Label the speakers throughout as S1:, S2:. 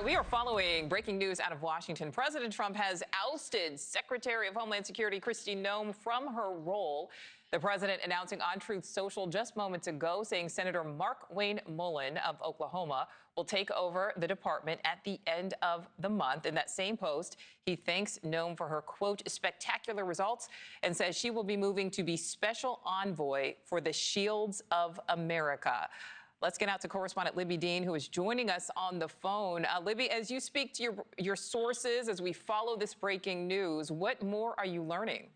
S1: We are following breaking news out of Washington. President Trump has ousted Secretary of Homeland Security Kristi Noem from her role. The president announcing on Truth Social just moments ago, saying Senator Mark Wayne Mullen of Oklahoma will take over the department at the end of the month. In that same post, he thanks Noem for her, quote, spectacular results, and says she will be moving to be special envoy for the Shields of America. Let's get out to correspondent Libbey Dean, who is joining us on the phone. Libbey, as you speak to your sources, as we follow this breaking news, what more are you learning?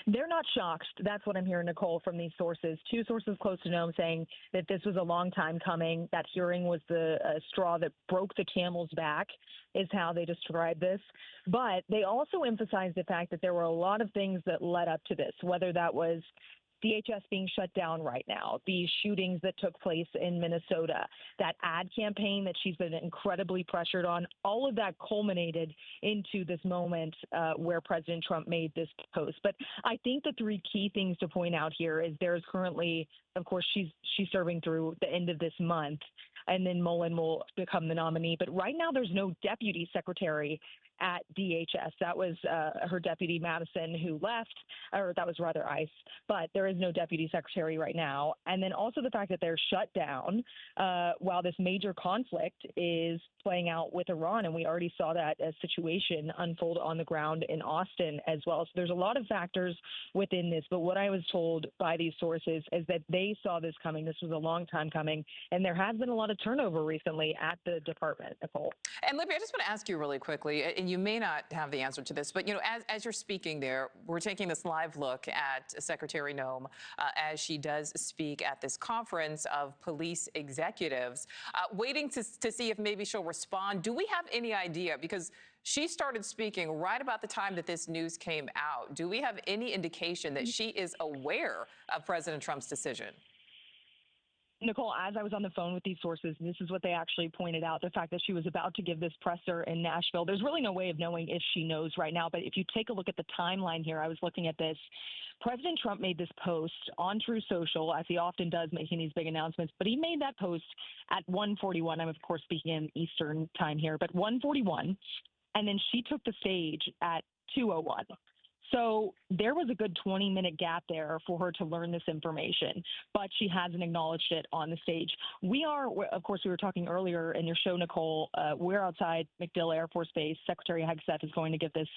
S2: They're not shocked. That's what I'm hearing, Nichole, from these sources. Two sources close to Noem saying that this was a long time coming. That hearing was the straw that broke the camel's back, is how they describe this. But they also emphasized the fact that there were a lot of things that led up to this, whether that was DHS being shut down right now, the shootings that took place in Minnesota, that ad campaign that she's been incredibly pressured on, all of that culminated into this moment where President Trump made this post. But I think the three key things to point out here is there's currently, of course, she's serving through the end of this month, and then Mullen will become the nominee. But right now there's no deputy secretary at DHS. That was her deputy, Madison, who left, or that was rather ICE, but there is no deputy secretary right now. And then also the fact that they're shut down while this major conflict is playing out with Iran, and we already saw that situation unfold on the ground in Austin as well. So there's a lot of factors within this, but what I was told by these sources is that they saw this coming. This was a long time coming, and there has been a lot of turnover recently at the department, Nichole.
S1: And Libbey, I just want to ask you really quickly, and you may not have the answer to this, but as you're speaking there, we're taking this live look at Secretary Noem as she does speak at this conference of police executives, waiting to see if maybe she'll respond. Do we have any idea? Because she started speaking right about the time that this news came out. Do we have any indication that she is aware of President Trump's decision?
S2: Nichole, as I was on the phone with these sources, this is what they actually pointed out, the fact that she was about to give this presser in Nashville. There's really no way of knowing if she knows right now, but if you take a look at the timeline here, I was looking at this. President Trump made this post on Truth Social, as he often does, making these big announcements, but he made that post at 1:41. I'm, of course, speaking in Eastern time here, but 1:41, and then she took the stage at 2:01. So there was a good 20-minute gap there for her to learn this information, but she hasn't acknowledged it on the stage. Of course, we were talking earlier in your show, Nichole, we're outside MacDill Air Force Base. Secretary Hegseth is going to give this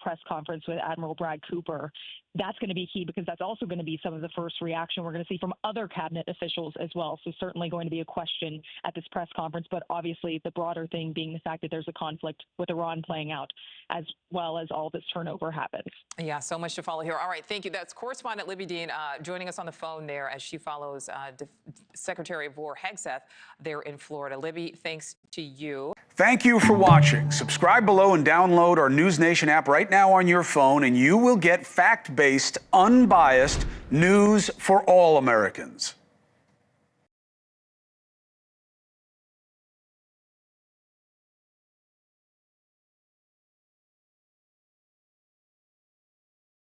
S2: press conference with Admiral Brad Cooper. That's going to be key because that's also going to be some of the first reaction we're going to see from other cabinet officials as well. So certainly going to be a question at this press conference, but obviously the broader thing being the fact that there's a conflict with Iran playing out as well as all this turnover happens.
S1: Yeah, so much to follow here. All right, thank you. That's correspondent Libbey Dean joining us on the phone there as she follows Secretary of War Hegseth there in Florida. Libbey, thanks to you.
S3: Thank you for watching. Subscribe below and download our NewsNation app right now on your phone, and you will get fact-based, unbiased news for all Americans.